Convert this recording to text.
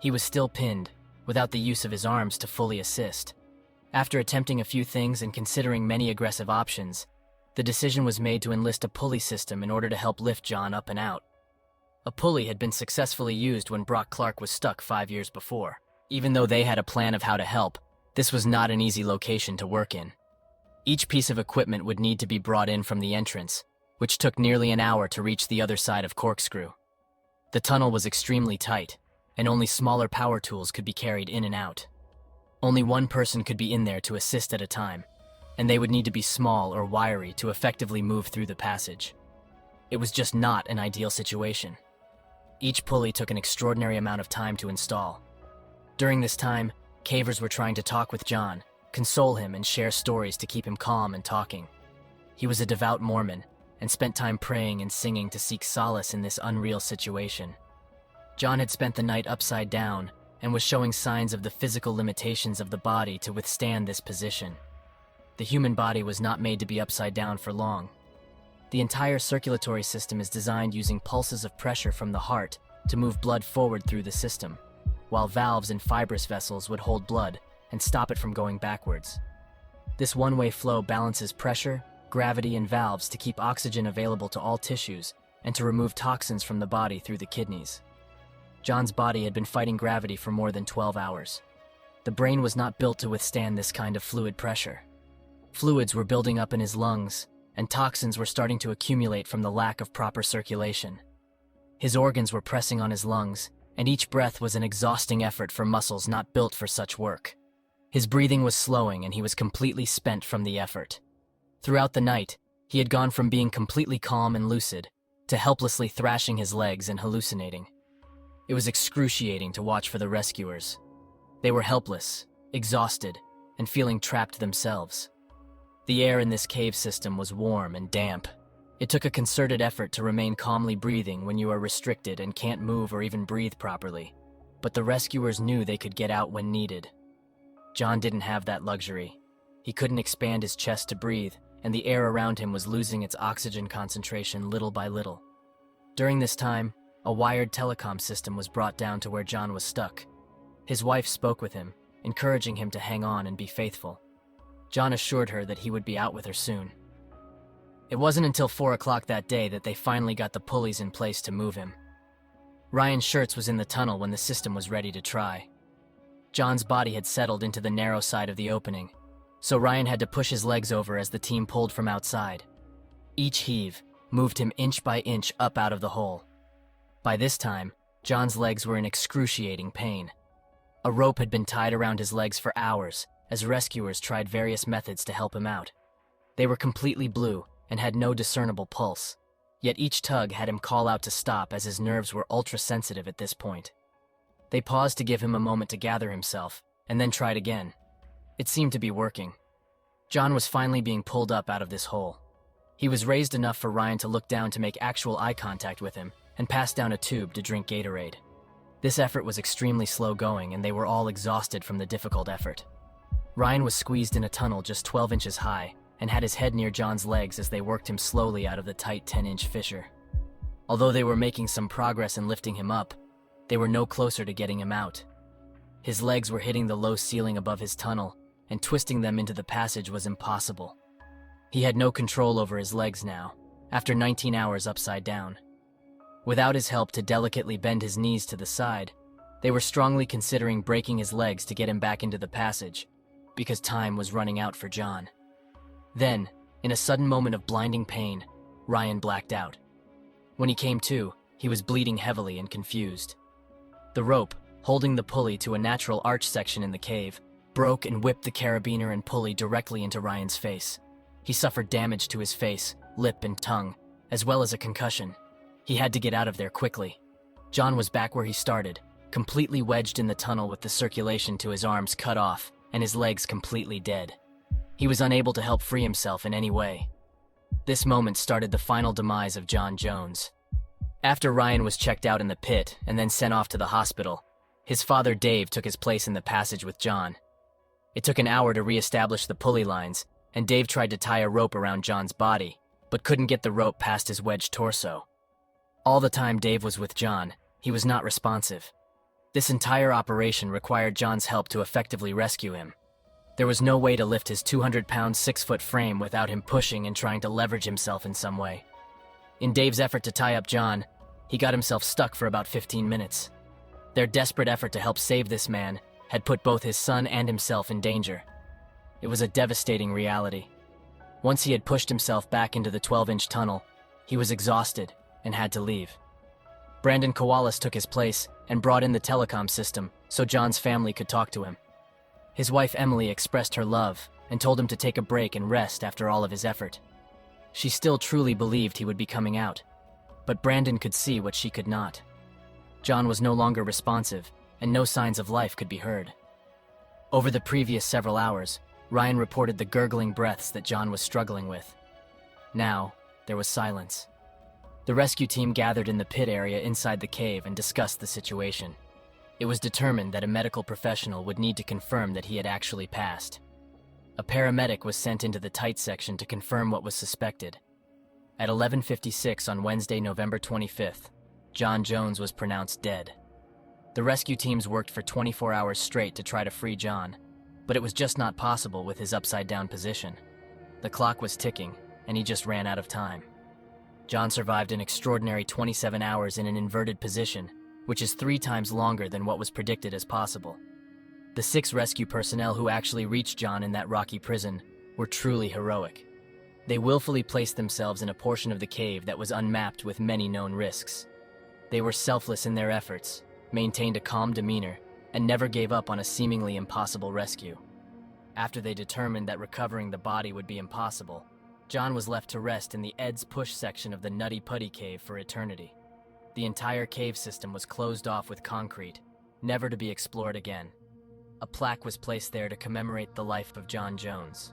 He was still pinned, without the use of his arms to fully assist. After attempting a few things and considering many aggressive options, the decision was made to enlist a pulley system in order to help lift John up and out. A pulley had been successfully used when Brock Clark was stuck 5 years before. Even though they had a plan of how to help, this was not an easy location to work in. Each piece of equipment would need to be brought in from the entrance, which took nearly an hour to reach the other side of Corkscrew. The tunnel was extremely tight, and only smaller power tools could be carried in and out. Only one person could be in there to assist at a time, and they would need to be small or wiry to effectively move through the passage. It was just not an ideal situation. Each pulley took an extraordinary amount of time to install. During this time, cavers were trying to talk with John, console him, and share stories to keep him calm and talking. He was a devout Mormon and spent time praying and singing to seek solace in this unreal situation. John had spent the night upside down and was showing signs of the physical limitations of the body to withstand this position. The human body was not made to be upside down for long. The entire circulatory system is designed using pulses of pressure from the heart to move blood forward through the system, while valves and fibrous vessels would hold blood and stop it from going backwards. This one-way flow balances pressure, gravity, and valves to keep oxygen available to all tissues and to remove toxins from the body through the kidneys. John's body had been fighting gravity for more than 12 hours. The brain was not built to withstand this kind of fluid pressure. Fluids were building up in his lungs, and toxins were starting to accumulate from the lack of proper circulation. His organs were pressing on his lungs, and each breath was an exhausting effort for muscles not built for such work. His breathing was slowing, and he was completely spent from the effort. Throughout the night, he had gone from being completely calm and lucid to helplessly thrashing his legs and hallucinating. It was excruciating to watch for the rescuers. They were helpless, exhausted, and feeling trapped themselves. The air in this cave system was warm and damp. It took a concerted effort to remain calmly breathing when you are restricted and can't move or even breathe properly. But the rescuers knew they could get out when needed. John didn't have that luxury. He couldn't expand his chest to breathe, and the air around him was losing its oxygen concentration little by little. During this time, a wired telecom system was brought down to where John was stuck. His wife spoke with him, encouraging him to hang on and be faithful. John assured her that he would be out with her soon. It wasn't until 4 o'clock that day that they finally got the pulleys in place to move him. Ryan Schertz was in the tunnel when the system was ready to try. John's body had settled into the narrow side of the opening, so Ryan had to push his legs over as the team pulled from outside. Each heave moved him inch by inch up out of the hole. By this time, John's legs were in excruciating pain. A rope had been tied around his legs for hours as rescuers tried various methods to help him out. They were completely blue and had no discernible pulse, yet each tug had him call out to stop as his nerves were ultra-sensitive at this point. They paused to give him a moment to gather himself, and then tried again. It seemed to be working. John was finally being pulled up out of this hole. He was raised enough for Ryan to look down to make actual eye contact with him and pass down a tube to drink Gatorade. This effort was extremely slow going, and they were all exhausted from the difficult effort. Ryan was squeezed in a tunnel just 12 inches high and had his head near John's legs as they worked him slowly out of the tight 10-inch fissure. Although they were making some progress in lifting him up, they were no closer to getting him out. His legs were hitting the low ceiling above his tunnel, and twisting them into the passage was impossible. He had no control over his legs now, after 19 hours upside down. Without his help to delicately bend his knees to the side, they were strongly considering breaking his legs to get him back into the passage, because time was running out for John. Then, in a sudden moment of blinding pain, Ryan blacked out. When he came to, he was bleeding heavily and confused. The rope, holding the pulley to a natural arch section in the cave, broke and whipped the carabiner and pulley directly into Ryan's face. He suffered damage to his face, lip, and tongue, as well as a concussion. He had to get out of there quickly. John was back where he started, completely wedged in the tunnel with the circulation to his arms cut off and his legs completely dead. He was unable to help free himself in any way. This moment started the final demise of John Jones. After Ryan was checked out in the pit and then sent off to the hospital, his father Dave took his place in the passage with John. It took an hour to re-establish the pulley lines, and Dave tried to tie a rope around John's body, but couldn't get the rope past his wedged torso. All the time Dave was with John, he was not responsive. This entire operation required John's help to effectively rescue him. There was no way to lift his 200-pound, 6-foot frame without him pushing and trying to leverage himself in some way. In Dave's effort to tie up John, he got himself stuck for about 15 minutes. Their desperate effort to help save this man had put both his son and himself in danger. It was a devastating reality. Once he had pushed himself back into the 12-inch tunnel, he was exhausted and had to leave. Brandon Kowalas took his place and brought in the telecom system so John's family could talk to him. His wife Emily expressed her love and told him to take a break and rest after all of his effort. She still truly believed he would be coming out, but Brandon could see what she could not. John was no longer responsive, and no signs of life could be heard. Over the previous several hours, Ryan reported the gurgling breaths that John was struggling with. Now, there was silence. The rescue team gathered in the pit area inside the cave and discussed the situation. It was determined that a medical professional would need to confirm that he had actually passed. A paramedic was sent into the tight section to confirm what was suspected. At 11:56 on Wednesday, November 25th, John Jones was pronounced dead. The rescue teams worked for 24 hours straight to try to free John, but it was just not possible with his upside-down position. The clock was ticking, and he just ran out of time. John survived an extraordinary 27 hours in an inverted position, which is 3 times longer than what was predicted as possible. The 6 rescue personnel who actually reached John in that rocky prison were truly heroic. They willfully placed themselves in a portion of the cave that was unmapped with many known risks. They were selfless in their efforts, maintained a calm demeanor, and never gave up on a seemingly impossible rescue. After they determined that recovering the body would be impossible, John was left to rest in the Ed's Push section of the Nutty Putty Cave for eternity. The entire cave system was closed off with concrete, never to be explored again. A plaque was placed there to commemorate the life of John Jones.